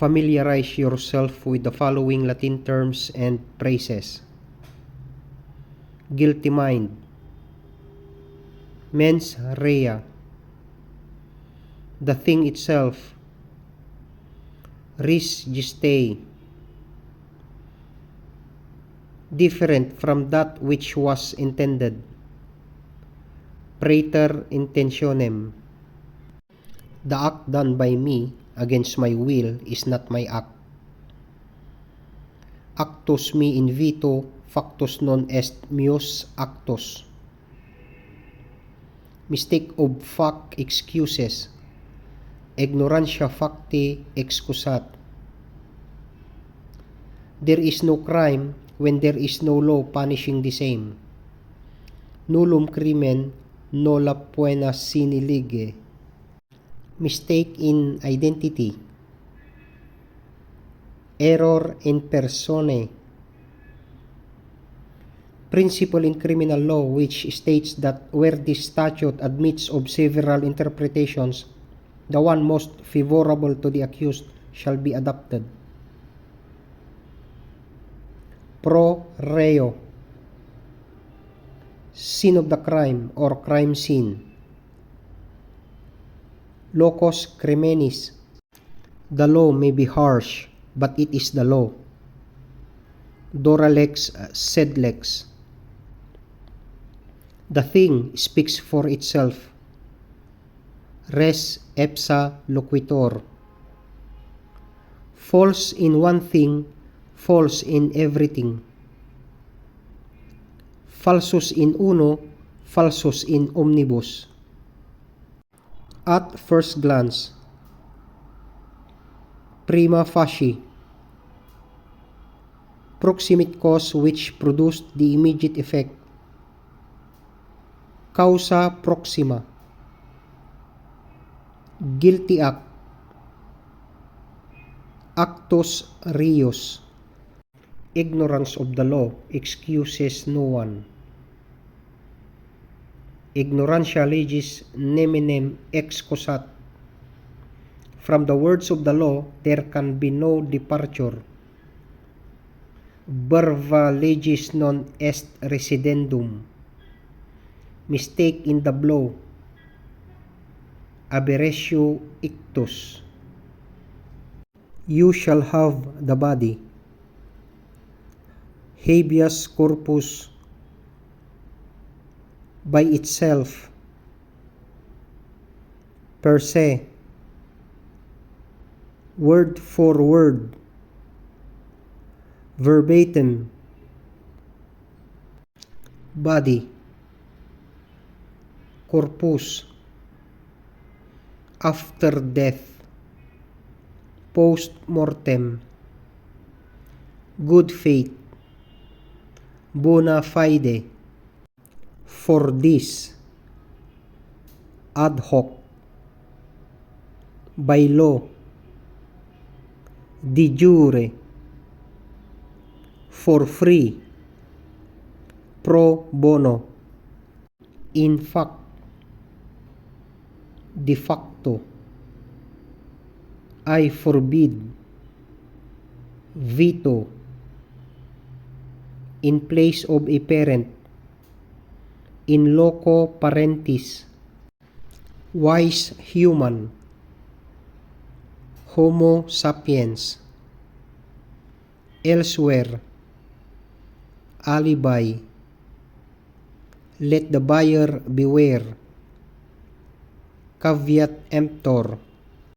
Familiarize yourself with the following Latin terms and phrases. Guilty mind. Mens rea. The thing itself. Res gestae. Different from that which was intended. Praeter intentionem. The act done by me against my will is not my act. Actus me invito, factus non est meus actus. Mistake of fact excuses. Ignorantia facti excusat. There is no crime when there is no law punishing the same. Nullum crimen nolla poena sine lege. Mistake in identity. Error in persone. Principle in criminal law which states that where this statute admits of several interpretations, the one most favorable to the accused shall be adopted. Pro reo. Scene of the crime or crime scene. Locus criminis. The law may be harsh, but it is the law. Dura lex sed lex. The thing speaks for itself. Res ipsa loquitur. False in one thing, false in everything. Falsus in uno, falsus in omnibus. At first glance. Prima facie. Proximate cause which produced the immediate effect. Causa proxima. Guilty act. Actus reus. Ignorance of the law excuses no one. Ignorantia legis neminem excusat. From the words of the law, there can be no departure. Verba legis non est residendum. Mistake in the blow. Aberratio ictus. You shall have the body. Habeas corpus. By itself. Per se. Word for word. Verbatim. Body. Corpus. After death. Post mortem. Good faith. Bona fide. For this. Ad hoc. By law. De jure. For free. Pro bono. In fact. De facto. I forbid. Veto. In place of a parent. In loco parentis. Wise human. Homo sapiens. Elsewhere. Alibi. Let the buyer beware. Caveat emptor.